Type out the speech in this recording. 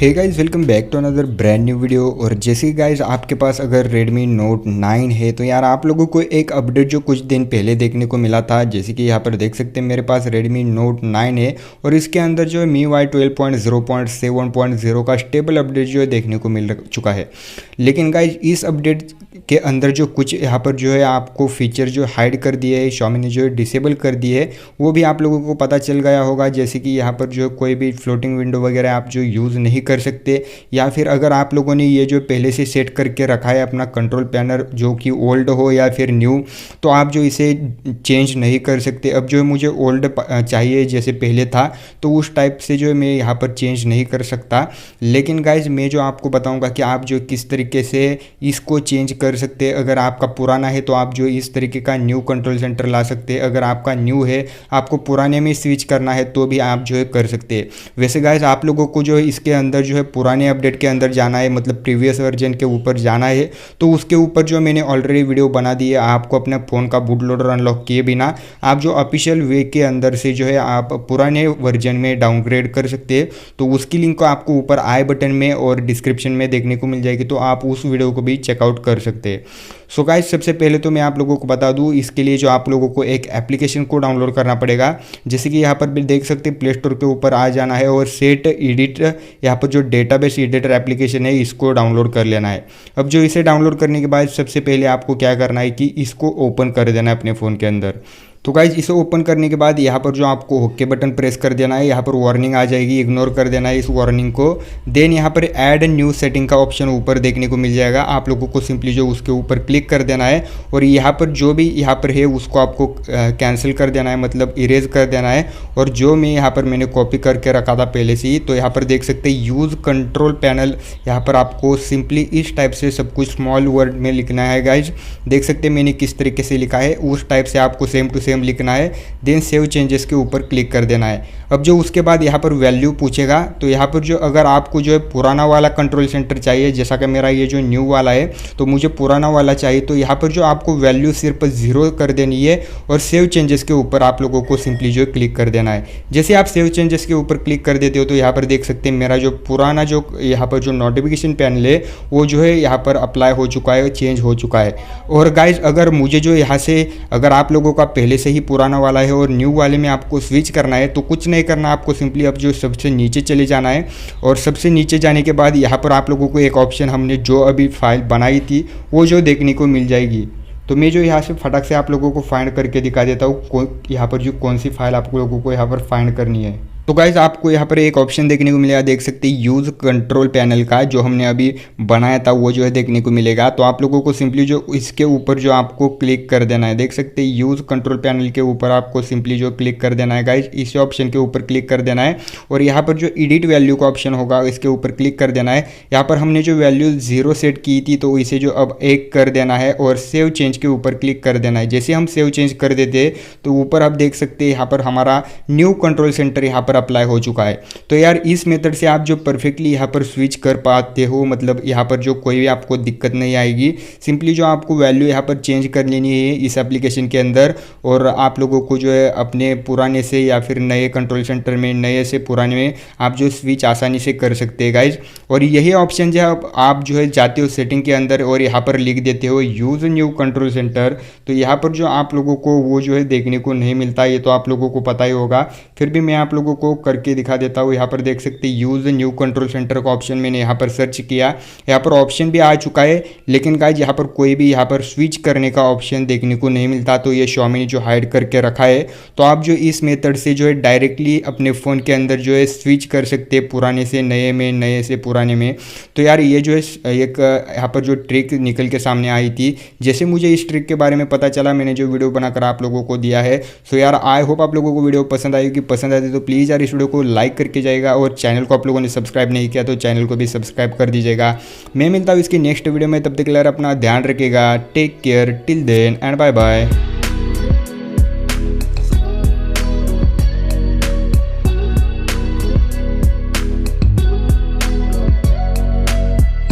Hey guys, welcome back to another brand new video. और जैसे कि गाइस आपके पास अगर Redmi Note 9 है तो यार आप लोगों को एक अपडेट जो कुछ दिन पहले देखने को मिला था, जैसे कि यहाँ पर देख सकते हैं मेरे पास Redmi Note 9 है और इसके अंदर जो है MIUI 12.0.7.0 का स्टेबल अपडेट जो है देखने को मिल चुका है। लेकिन गाइस इस अपडेट के अंदर जो कुछ यहाँ पर जो है आपको फीचर जो हाइड कर दिए है, Xiaomi ने जो है डिसेबल कर दिए है, वो भी आप लोगों को पता चल गया होगा। जैसे कि यहाँ पर जो कोई भी फ्लोटिंग विंडो वगैरह आप जो यूज़ नहीं कर सकते, या फिर अगर आप लोगों ने ये जो पहले से सेट करके रखा है अपना कंट्रोल पैनल जो कि ओल्ड हो या फिर न्यू, तो आप जो इसे चेंज नहीं कर सकते। अब जो है मुझे ओल्ड चाहिए जैसे पहले था, तो उस टाइप से जो है मैं यहाँ पर चेंज नहीं कर सकता। लेकिन गाइज मैं जो आपको बताऊँगा कि आप जो किस तरीके से इसको चेंज कर सकते हैं। अगर आपका पुराना है तो आप जो इस तरीके का न्यू कंट्रोल सेंटर ला सकते हैं। अगर आपका न्यू है, आपको पुराने में स्विच करना है तो भी आप जो है कर सकते हैं। वैसे गाइज आप लोगों को जो है इसके अंदर जो है पुराने अपडेट के अंदर जाना है, मतलब प्रीवियस वर्जन के ऊपर जाना है, तो उसके ऊपर जो मैंने ऑलरेडी वीडियो बना दी है। आपको अपने फ़ोन का बूट लोडर अनलॉक किए बिना आप जो ऑफिशियल वे के अंदर से जो है आप पुराने वर्जन में डाउनग्रेड कर सकते हैं। तो उसकी लिंक को आपको ऊपर आई बटन में और डिस्क्रिप्शन में देखने को मिल जाएगी, तो आप उस वीडियो को भी चेकआउट कर सकते हैं। सो गाइस सबसे पहले तो मैं आप लोगों को बता दूं, इसके लिए जो आप लोगों को एक एप्लीकेशन को डाउनलोड करना पड़ेगा। जैसे कि यहाँ पर भी देख सकते हैं, प्ले स्टोर के ऊपर आ जाना है और सेट एडिट, यहाँ पर जो डेटाबेस एडिटर एप्लीकेशन है इसको डाउनलोड कर लेना है। अब जो इसे डाउनलोड करने के बाद सबसे पहले आपको क्या करना है कि इसको ओपन कर देना है अपने फ़ोन के अंदर। तो गाइज इसे ओपन करने के बाद यहाँ पर जो आपको ओके बटन प्रेस कर देना है। यहाँ पर वार्निंग आ जाएगी, इग्नोर कर देना है इस वार्निंग को। देन यहाँ पर ऐड न्यू सेटिंग का ऑप्शन ऊपर देखने को मिल जाएगा। आप लोगों को सिंपली जो उसके ऊपर क्लिक कर देना है और यहाँ पर जो भी यहाँ पर है उसको आपको कैंसिल कर देना है, मतलब इरेज कर देना है। और जो मैं यहाँ पर मैंने कॉपी करके रखा था पहले से ही, तो यहाँ पर देख सकते हैं यूज़ कंट्रोल पैनल, यहाँ पर आपको सिंपली इस टाइप से सब कुछ स्मॉल वर्ड में लिखना है। गाइज देख सकते हैं मैंने किस तरीके से लिखा है, उस टाइप से आपको सेम टू सेम लिखना है। देन सेव चेंजेस के ऊपर क्लिक कर देना है। अब जो उसके बाद यहाँ पर वैल्यू पूछेगा, तो यहाँ पर जो अगर आपको जो है पुराना वाला कंट्रोल सेंटर चाहिए, जैसा कि मेरा ये जो न्यू वाला है तो मुझे पुराना वाला चाहिए, तो यहाँ पर जो आपको वैल्यू सिर्फ 0 कर देनी है और सेव चेंजेस के ऊपर आप लोगों को सिंपली जो क्लिक कर देना है। जैसे आप सेव चेंजेस के ऊपर क्लिक कर देते हो तो यहाँ पर देख सकते हैं मेरा जो पुराना जो यहाँ पर जो नोटिफिकेशन पैनल है वो जो है यहाँ पर अप्लाई हो चुका है, चेंज हो चुका है। और गाइज अगर मुझे जो यहाँ से अगर आप लोगों का पहले से ही पुराना वाला है और न्यू वाले में आपको स्विच करना है, तो कुछ नहीं करना, आपको सिंपली अब जो सबसे नीचे चले जाना है। और सबसे नीचे जाने के बाद यहाँ पर आप लोगों को एक ऑप्शन हमने जो अभी फाइल बनाई थी वो जो देखने को मिल जाएगी। तो मैं जो यहाँ से फटाक से आप लोगों को फाइंड करके दिखा देता हूँ यहाँ पर जो कौन सी फाइल आप लोगों को यहाँ पर फाइंड करनी है। तो गाइज आपको यहाँ पर एक ऑप्शन देखने को मिलेगा, देख सकते हैं यूज़ कंट्रोल पैनल का जो हमने अभी बनाया था वो जो है देखने को मिलेगा। तो आप लोगों को सिंपली जो इसके ऊपर जो आपको क्लिक कर देना है, देख सकते हैं यूज़ कंट्रोल पैनल के ऊपर आपको सिंपली जो क्लिक कर देना है। गाइज इस ऑप्शन के ऊपर क्लिक कर देना है और यहाँ पर जो एडिट वैल्यू का ऑप्शन होगा इसके ऊपर क्लिक कर देना है। यहाँ पर हमने जो वैल्यू 0 सेट की थी तो इसे जो अब 1 कर देना है और सेव चेंज के ऊपर क्लिक कर देना है। जैसे हम सेव चेंज कर देते तो ऊपर आप देख सकते हैं यहाँ पर हमारा न्यू कंट्रोल सेंटर यहाँ पर अप्लाई हो चुका है। तो यार इस मेथड से आप जो परफेक्टली यहाँ पर स्विच कर पाते हो, मतलब यहाँ पर जो कोई भी आपको दिक्कत नहीं आएगी। सिंपली जो आपको वैल्यू यहाँ पर चेंज कर लेनी है इस एप्लीकेशन के अंदर, और आप लोगों को जो है अपने पुराने से या फिर नए कंट्रोल सेंटर में, नए से पुराने में आप जो स्विच आसानी से कर सकते हैं गाइज। और यही ऑप्शन जो आप जो है जाते हो सेटिंग के अंदर और यहाँ पर लिख देते हो यूज़ न्यू कंट्रोल सेंटर, तो यहाँ पर जो आप लोगों को वो जो है देखने को नहीं मिलता, ये तो आप लोगों को पता ही होगा। फिर भी मैं आप लोगों को करके दिखा देता हूँ। यहाँ पर देख सकते हैं यूज़ न्यू कंट्रोल सेंटर का ऑप्शन मैंने यहाँ पर सर्च किया, यहाँ पर ऑप्शन भी आ चुका है। लेकिन गाइज यहाँ पर कोई भी यहाँ पर स्विच करने का ऑप्शन देखने को नहीं मिलता, तो ये Xiaomi ने जो हाइड करके रखा है। तो आप जो इस मेथड से जो है डायरेक्टली अपने फ़ोन के अंदर जो है स्विच कर सकते हैं पुराने से नए में, नए से पुराने में। तो यार ये जो है एक यहाँ पर जो ट्रिक निकल के सामने आई थी, जैसे मुझे इस ट्रिक के बारे में पता चला मैंने जो वीडियो बनाकर आप लोगों को दिया है। सो यार आई होप आप लोगों को वीडियो पसंद आएगी। पसंद आती तो प्लीज़ यार इस वीडियो को लाइक करके जाएगा, और चैनल को आप लोगों ने सब्सक्राइब नहीं किया तो चैनल को भी सब्सक्राइब कर दीजिएगा। मैं मिलता हूँ इसकी नेक्स्ट वीडियो में, तब तक के लिए अपना ध्यान रखिएगा। Take care till then and bye bye.